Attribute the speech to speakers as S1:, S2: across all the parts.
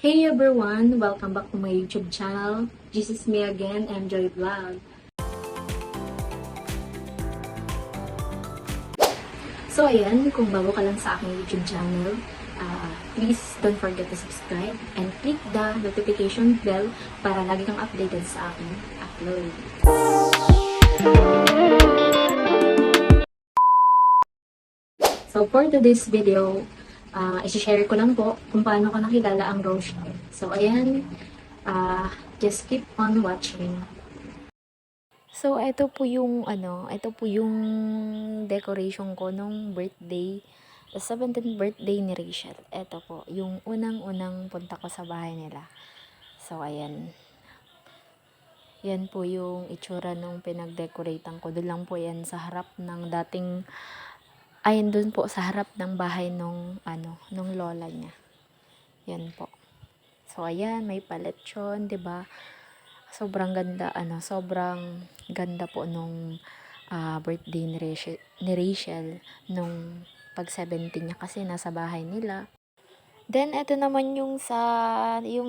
S1: Hey everyone! Welcome back to my YouTube channel. This is me again, MJ Vlog. So ayan, kung bago ka lang sa aking YouTube channel, please don't forget to subscribe and click the notification bell para lagi kang updated sa aking upload. So for today's video, isi-share ko lang po kung paano ko nakilala ang Rochelle. So ayan, just keep on watching.
S2: So, ito po yung decoration ko nung birthday, the 17th birthday ni Rachel. Ito po, yung unang-unang punta ko sa bahay nila. So, ayan. Yan po yung itsura nung pinag-decoratean ko. Doon lang po yan sa harap ng doon po sa harap ng bahay nung lola niya. Yan po. So, ayan, may paletsyon, 'di ba? Sobrang ganda po nung birthday ni Rachel nung pag 17 niya kasi nasa bahay nila. Then, ito naman yung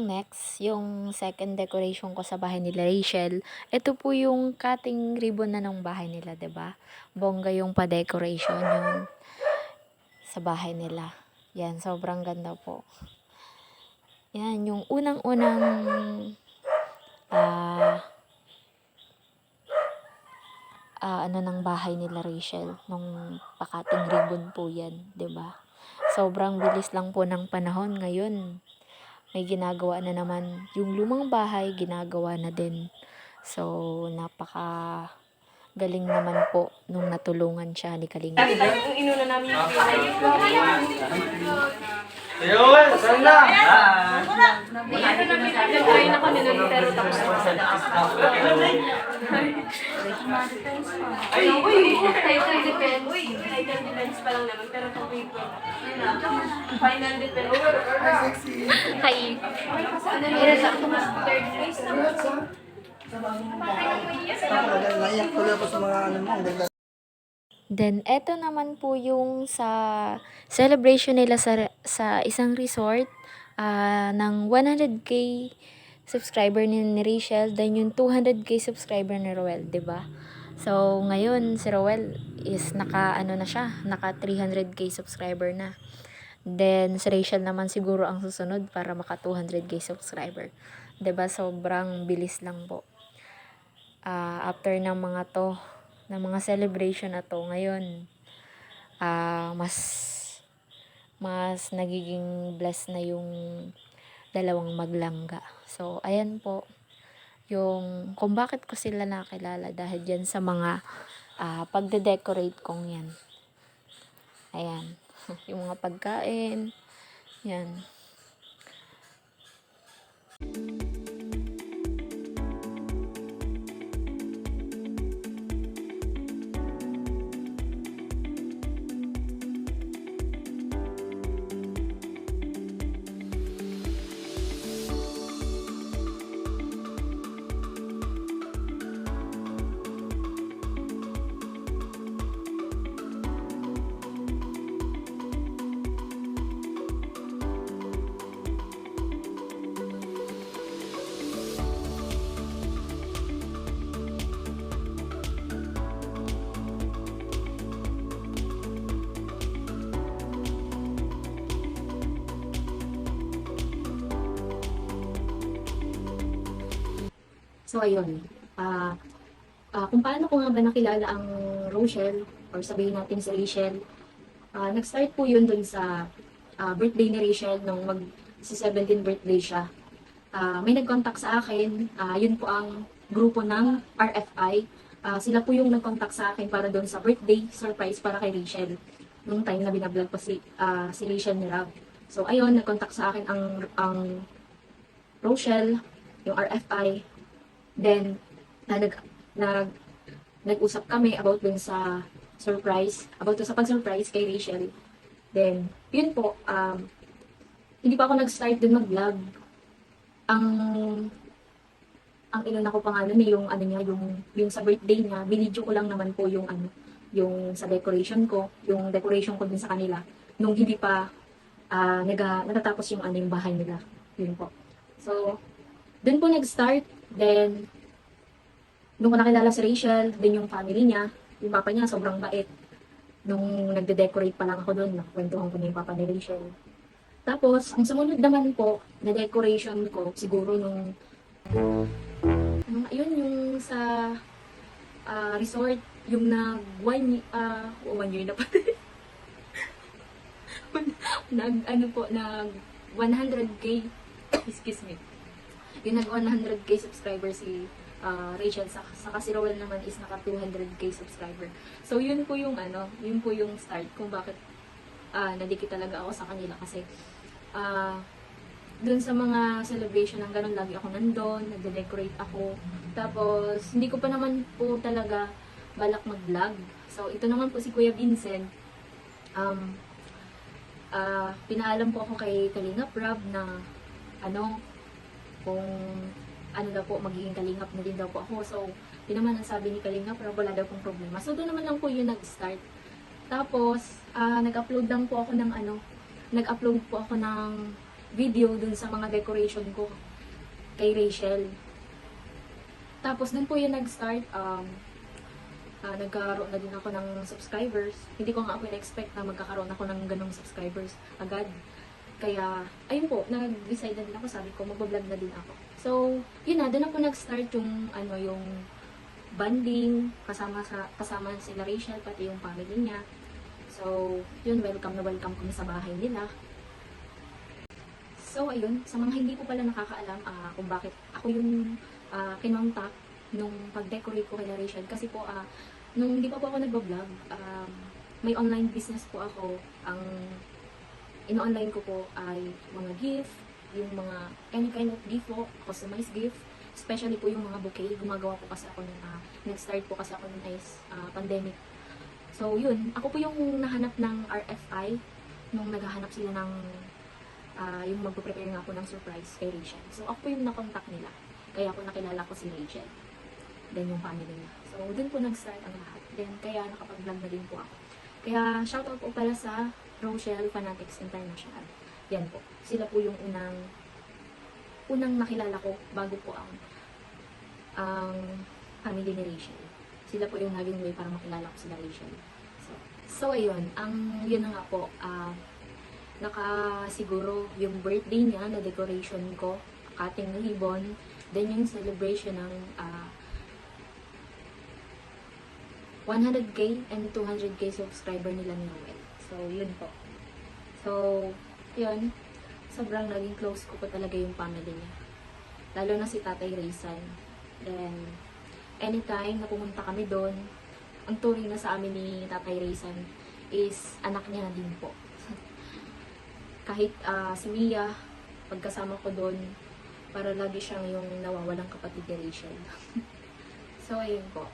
S2: next, yung second decoration ko sa bahay nila Rachel. Ito po yung cutting ribbon na ng bahay nila, 'di ba? Bongga yung pa-decoration yun sa bahay nila. Yan, sobrang ganda po. Yan, yung unang-unang ng bahay nila Rachel nung pakating ribbon po yan, 'di ba? Sobrang bilis lang po ng panahon ngayon. May ginagawa na naman yung lumang bahay, ginagawa na din. So, napaka galing naman po nung natulungan siya ni Kalinga.
S3: Yung inuna namin yung
S4: Ayun, saan na?
S3: nag-try na kami nun, pero tapos na. Uy, title defense. Title defense pa lang naman, pero kung paper. Final defense.
S2: Hi!
S3: Third place na.
S4: Naiyak tuloy ako sa mga ano mo. Ang ganda.
S2: Then, eto naman po yung sa celebration nila sa isang resort ng 100k subscriber ni Rachel, then yung 200k subscriber ni Roel, 'di ba? So, ngayon si Roel is naka 300k subscriber na. Then, si Rachel naman siguro ang susunod para maka 200k subscriber. 'Di ba? Sobrang bilis lang po. After ng mga celebration na to ngayon, mas nagiging blessed na yung dalawang maglangga. So, ayan po yung kung bakit ko sila nakilala dahil dyan sa mga pagde-decorate kong yan. Ayan. Yung mga pagkain. Yan.
S1: So ayun, kung paano ko nga ba nakilala ang Rochelle, or sabihin natin si Rachel, nag-start po yun dun sa birthday ni Rachel nung si 17th birthday siya. May nag-contact sa akin, yun po ang grupo ng RFI. Sila po yung nag-contact sa akin para doon sa birthday surprise para kay Rachel. Nung time na binablog pa si Rachel ni Rob. So ayun, nag-contact sa akin ang Rochelle, yung RFI. Then, nag-usap kami about dun sa pag-surprise kay Rachel. Then, yun po, hindi pa ako nag-start dun mag-vlog. Ang inuna ko pa nga nun, yung sa birthday niya, binidyo ko lang naman po yung sa decoration ko dun sa kanila, nung hindi pa natatapos yung bahay nila. Yun po. So, dun po nag-start. Then, nung ko nakilala si Rachel, din yung family niya, yung papa niya sobrang bait. Nung nagde-decorate pa lang ako doon, nakakwentuhan ko na yung papa ni Rachel. Tapos, ang sumunod naman po, na decoration ko, siguro ayun, yung sa resort, yung nag 1 year na pa. nag 100k, excuse me. Yung nag 100k subscriber si Rachel, saka si Rowell naman is naka 200k subscriber. So yun po yung start kung bakit nadikit talaga ako sa kanila kasi dun sa mga celebration ng ganun, lagi ako nandun, nagde-decorate ako. Tapos, hindi ko pa naman po talaga balak mag-vlog. So, ito naman po si Kuya Vincent. Pinaalam po ako kay Kalingap Rob na kung ano daw po, magiging kalingap na din daw po ako. So, yun naman ang sabi ni Kalingap Rob, wala daw pong problema. So, doon naman lang po yung nag-start. Tapos, nag-upload po ako ng video dun sa mga decoration ko kay Rachel. Tapos dun po yung nag-start, nagkaroon na din ako ng subscribers. Hindi ko nga po na-expect na magkakaroon ako ng ganong subscribers agad. Kaya, ayun po, nag-decide na din ako, sabi ko, mag-vlog na din ako. So, yun na, dun na po nag-start yung bonding, kasama sila Rachel, pati yung family niya. So, yun, welcome kami sa bahay nila. So, ayun, sa mga hindi po pala nakakaalam kung bakit ako yung kinontak nung pag-decorate ko kay Rachel. Kasi po, nung hindi pa po ako nag-vlog, may online business po ako. Ang ino-online ko po ay mga gift, yung mga any kind of gift po, customized gift. Especially po yung mga bouquet. Gumagawa po kasi ako nag-start po kasi ako nung pandemic. So, yun, ako po yung nahanap ng RFI nung naghahanap sila ng yung magpo-prepare nga po ng surprise kay Rachel. So, ako yung nakontak nila. Kaya ako nakilala ko si Rachel. Then, yung family niya. So, dun po nag-start ang lahat. Then, kaya nakapag-vlog na din po ako. Kaya, shoutout po pala sa Rochelle Fanatics International. Yan po. Sila po yung unang nakilala ko bago po ang family ni Rachel. Sila po yung naging way para makilala ko sila Rachel. So ayun. Yun na nga po. Siguro yung birthday niya na decoration ko, cutting ng ribbon, then yung celebration ng 100k and 200k subscriber nila ni Noel. So yun po. So yun, sobrang naging close ko po talaga yung family niya. Lalo na si Tatay Raysan. Then anytime na pumunta kami doon, ang turing na sa amin ni Tatay Raysan is anak niya na din po. Kahit si Mia, pagkasama ko doon, para lagi siyang yung nawawalang kapatid ni Rachel. So, ayun po.